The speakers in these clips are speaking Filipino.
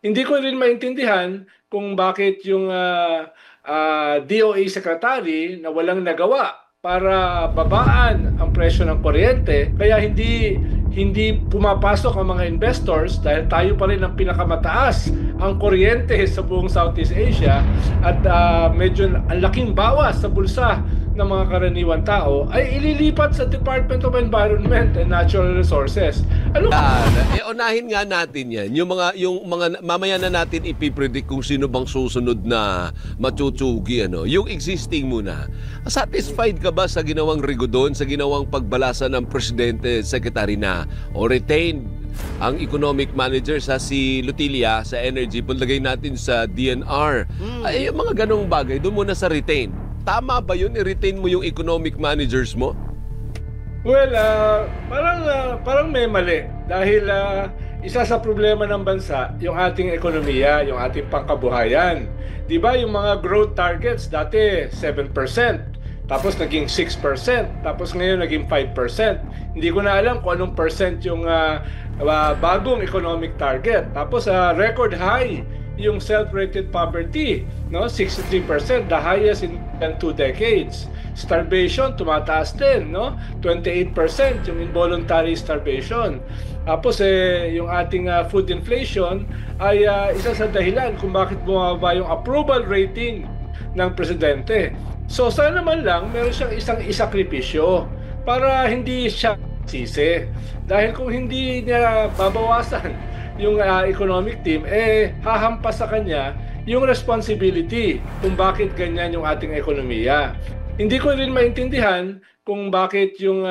Hindi ko rin maintindihan kung bakit yung DOA Secretary na walang nagawa para babaan ang presyo ng kuryente, kaya hindi pumapasok ang mga investors dahil tayo pa rin ang pinakamataas ang kuryente sa buong Southeast Asia at medyo ang laking bawas sa bulsa ng mga karaniwang tao ay ililipat sa Department of Environment and Natural Resources. Ano Unahin nga natin yan. Yung mga mamaya na natin ipipredict kung sino bang susunod na matutsugi, ano. Yung existing muna. Satisfied ka ba sa ginawang rigodon, sa ginawang pagbalasa ng presidente, secretary na o retained ang economic manager sa si Lutilia sa energy, punlagay natin sa DNR. Ay, yung mga ganong bagay, doon muna sa retain. Tama ba yun? I-retain mo yung economic managers mo? Well, parang may mali dahil isa sa problema ng bansa yung ating ekonomiya, yung ating pangkabuhayan. 'Di ba yung mga growth targets dati 7%, tapos naging 6%, tapos ngayon naging 5%. Hindi ko na alam kung anong percent yung bagong economic target. Tapos record high yung self-rated poverty, no? 63%, the highest in 2 decades. Starvation, tumataas din, no? 28% yung involuntary starvation. Tapos yung ating food inflation ay isa sa dahilan kung bakit bumaba yung approval rating ng presidente. So sana naman lang meron siyang isang isakripisyo para hindi siya sisi. Dahil kung hindi niya babawasan yung economic team, hahampas sa kanya yung responsibility kung bakit ganyan yung ating ekonomiya. Hindi ko rin maintindihan kung bakit yung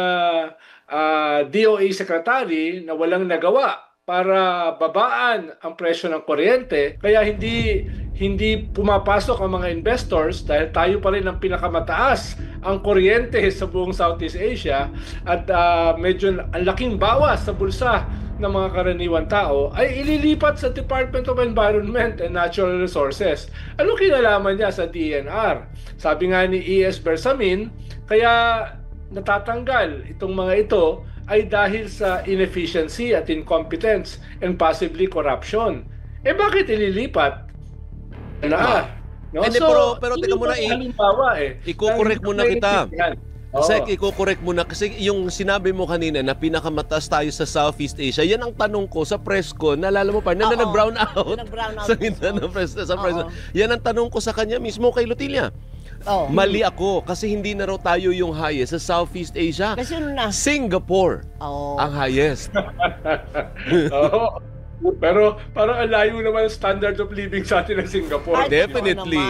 DOA Secretary na walang nagawa para babaan ang presyo ng kuryente, kaya hindi pumapasok ang mga investors dahil tayo pa rin ang pinakamataas ang kuryente sa buong Southeast Asia at medyo ang laking bawas sa bulsa ng mga karaniwang tao ay ililipat sa Department of Environment and Natural Resources. Ano kinalaman niya sa DNR? Sabi nga ni E.S. Bersamin, kaya natatanggal itong mga ito ay dahil sa inefficiency at incompetence and possibly corruption. Bakit ililipat? No? Pero teka muna, i-correct muna kita. Sek, i-correct mo na kasi yung sinabi mo kanina na pinakamataas tayo sa Southeast Asia, yan ang tanong ko sa press ko. Naalala mo pa, nag-brown out sa Mindanao press. Yan ang tanong ko sa kanya mismo kay Lutilia. Mali ako kasi hindi na raw tayo yung highest sa Southeast Asia. Kasi na? Singapore ang highest. Pero parang ang layo naman ang standard of living sa atin ng Singapore. Definitely.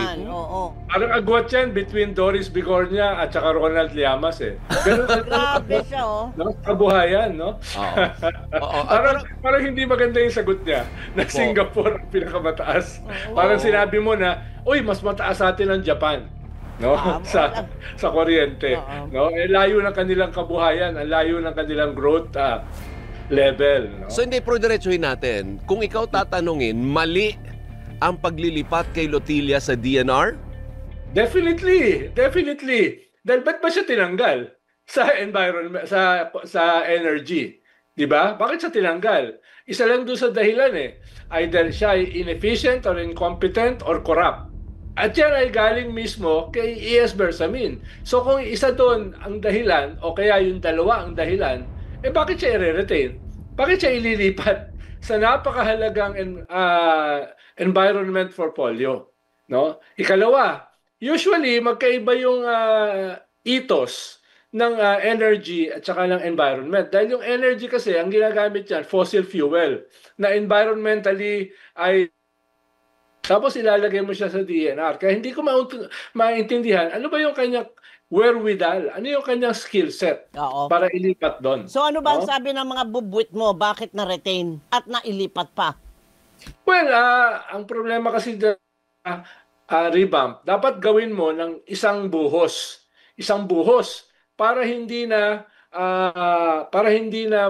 Parang agwat yan between Doris Bigornia at saka Ronald Llamas Grabe siya, kabuhayan, no? Parang hindi maganda yung sagot niya na Singapore ang pinakamataas. Parang sinabi mo na, uy, mas mataas sa atin ang Japan. No, sa kuryente, no, layo ng kanilang kabuhayan, ang layo ng kanilang growth level, no? So hindi, pero diretsuhin natin. Kung ikaw tatanungin, mali ang paglilipat kay Lutilia sa DNR? Definitely. Dahil ba't ba siya tinanggal sa environment, sa energy? 'Di ba? Bakit siya tinanggal? Isa lang doon sa dahilan Either siya ay inefficient or incompetent or corrupt. At yan ay galing mismo kay E.S. Bersamin. So kung isa doon ang dahilan o kaya yung dalawa ang dahilan, bakit siya i-retain? Bakit siya ililipat sa napakahalagang environment portfolio? No? Ikalawa, usually magkaiba yung ethos ng energy at saka ng environment. Dahil yung energy kasi, ang ginagamit yan, fossil fuel, na environmentally ay tapos ilalagay mo siya sa DNR. Kaya hindi ko maintindihan, ano ba yung kanyang wherewithal? Ano yung kanyang skill set para ilipat doon? So ano ba ang sabi ng mga bubwit mo? Bakit na-retain at nailipat pa? Well, ang problema kasi revamp, dapat gawin mo ng isang buhos. Isang buhos para hindi na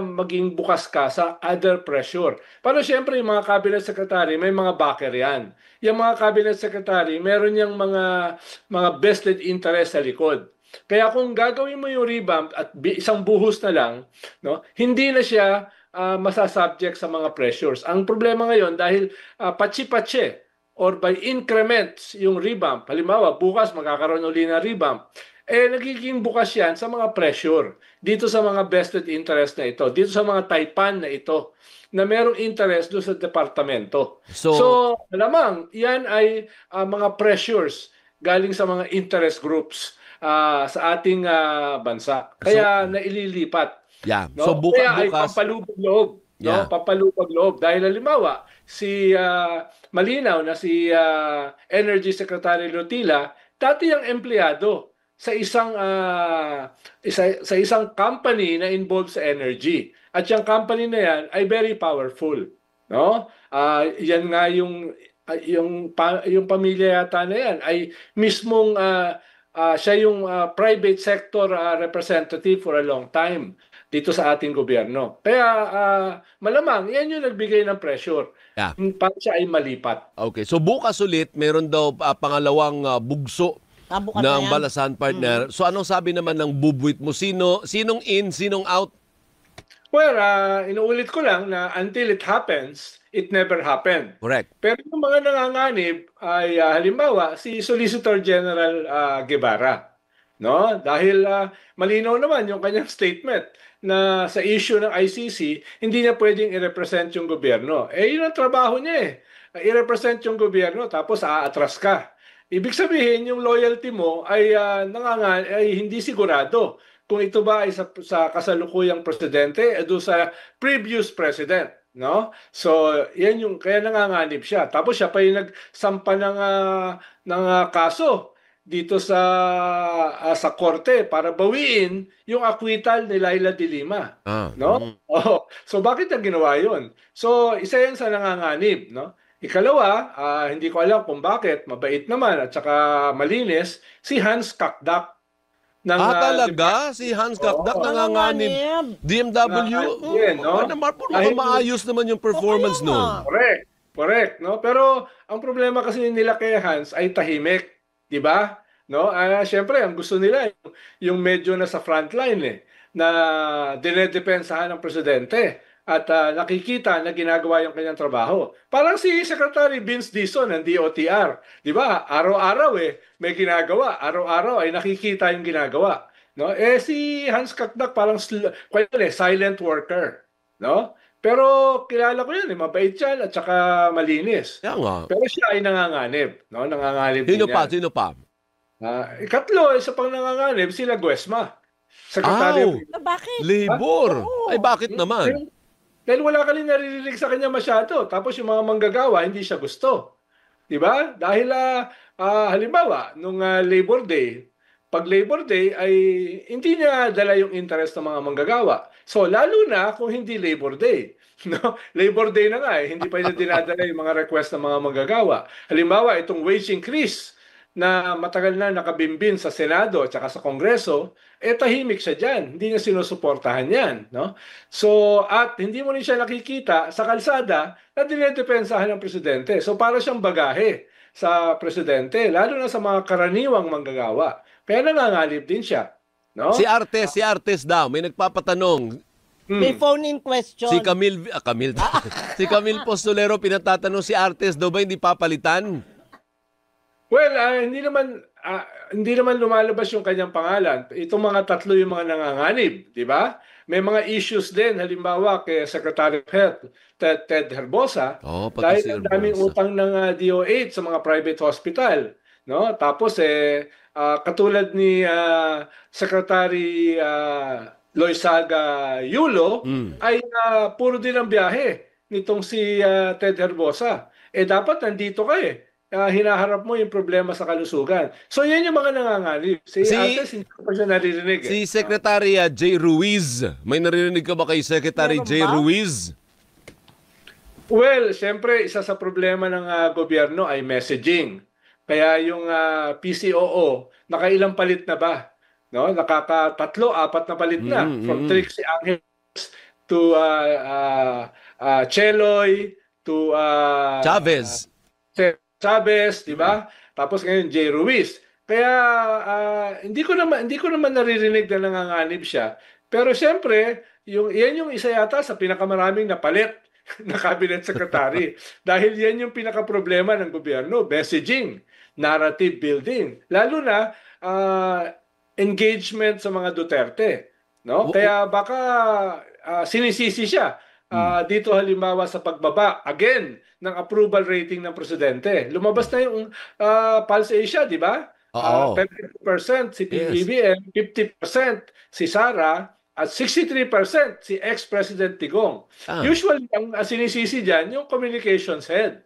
maging bukas ka sa other pressure. Pero siyempre yung mga cabinet secretary, may mga backer yan. Yung mga cabinet secretary, meron yung mga vested interest sa likod. Kaya kung gagawin mo yung revamp at isang buhos na lang, no, hindi na siya masasubject sa mga pressures. Ang problema ngayon dahil patsi-patsi or by increments yung revamp. Halimbawa, bukas magkakaroon uli ng revamp. Nagiging bukas yan sa mga pressure dito sa mga vested interest na ito, dito sa mga taipan na ito na merong interest doon sa departamento. So malamang yan ay mga pressures galing sa mga interest groups sa ating bansa. Kaya naililipat. Yeah. No? So bukas Kaya ay pampalubog loob. Yeah. No? Pampalubog loob. Dahil halimbawa, malinaw na si Energy Secretary Lotila, dati ang empleyado sa isang company na involved sa energy. At yung company na yan ay very powerful, no? Yan nga yung pamilya yata na yan ay mismong siya yung private sector representative for a long time dito sa ating gobyerno. Kaya malamang yan yung nagbigay ng pressure para siya ay malipat. Okay, so bukas ulit meron daw pangalawang bugso ng Balasan Partner. So anong sabi naman ng bubuit mo? Sinong in, sinong out? Well, inuulit ko lang na until it happens, it never happened. Correct. Pero yung mga nanganganib ay halimbawa si Solicitor General Guevara, no? Dahil malinaw naman yung kanyang statement na sa issue ng ICC, hindi niya pwedeng i-represent yung gobyerno. Yun ang trabaho niya eh. I-represent yung gobyerno tapos aatras ka. Ibig sabihin, yung loyalty mo ay hindi sigurado kung ito ba ay sa kasalukuyang presidente o sa previous president, no? So, yan yung kaya nanganganib siya. Tapos siya pa yung nagsampa ng kaso dito sa korte para bawiin yung acquittal ni Laila de Lima, no? So bakit niya ginawa 'yon? So isa yan sa nanganganib, no? Ikalawa, hindi ko alam kung bakit, mabait naman at saka malinis, si Hans Kakdak. Talaga? Si Hans Kakdak nanganganib. DMW? No? Maayos naman yung performance noon. Correct. No? Pero ang problema kasi nila kay Hans ay tahimik. Di ba? No? Siyempre, ang gusto nila yung medyo nasa frontline na dinedepensahan ng presidente. At nakikita na ginagawa yung kanyang trabaho. Parang si Secretary Vince Dizon ng DOTR. Di ba? Araw-araw may ginagawa. Araw-araw ay nakikita yung ginagawa. No? Si Hans Kakdak parang silent worker. No? Pero kilala ko yan. Mabait yan at saka malinis. Pero siya ay nanganganib. No? Nanganganib din yan. Sino pa? Ikatlo, isa pang nanganganib, sila Guesma. Secretary. Bakit? Labor. Ay bakit naman? Dahil wala ka rin naririnig sa kanya masyado. Tapos yung mga manggagawa, hindi siya gusto. Diba? Dahil halimbawa, nung Labor Day, pag Labor Day ay hindi niya dala yung interest ng mga manggagawa. So lalo na kung hindi Labor Day. No? Labor Day na nga hindi pa niya dinadala yung mga request ng mga manggagawa. Halimbawa, itong wage increase na matagal na nakabimbin sa Senado at saka sa Kongreso, tahimik siya dyan. Hindi niya sinusuportahan yan. No? So, at hindi mo rin siya nakikita sa kalsada na dinedepensahan ng presidente. So, para siyang bagahe sa presidente, lalo na sa mga karaniwang manggagawa. Kaya nangangalib din siya. No? Si Artes daw, may nagpapatanong. May phone-in question. Si si Camille Postolero pinatatanong si Artes daw ba hindi papalitan? Well, hindi naman lumalabas yung kanyang pangalan. Itong mga tatlo yung mga nanganganib, di ba? May mga issues din, halimbawa kay Secretary of Health, Ted Herbosa, dahil ang daming utang ng DOH sa mga private hospital. No? Tapos, katulad ni Secretary Loizaga Yulo, ay puro din ang biyahe nitong si Ted Herbosa. Dapat nandito ka hinaharap mo yung problema sa kalusugan. So yan yung mga nanganganib. Si Artes, hindi ko pa siya naririnig. Si Secretary J. Ruiz, may naririnig ka ba kay Secretary J. Ruiz? Well, siyempre, isa sa problema ng gobyerno ay messaging. Kaya yung PCOO, nakailang palit na ba? No? Nakakatatlo, apat na palit na. From Trixie Angeles to Cheloy to Chavez, di ba? Tapos ngayon J. Ruiz. Kaya hindi ko naman naririnig na nanganganib siya. Pero siyempre, yan yung isa yata sa pinakamaraming napalit na cabinet secretary. Dahil yan yung pinaka-problema ng gobyerno, messaging, narrative building. Lalo na engagement sa mga Duterte. No? Kaya baka sinisisi siya dito halimbawa sa pagbaba again ng approval rating ng presidente. Lumabas na yung Pulse Asia, di ba? Oo. 30% si PBBM, 50% si Sara, at 63% si ex-President Digong. Usually, ang sinisisi dyan, yung communications head.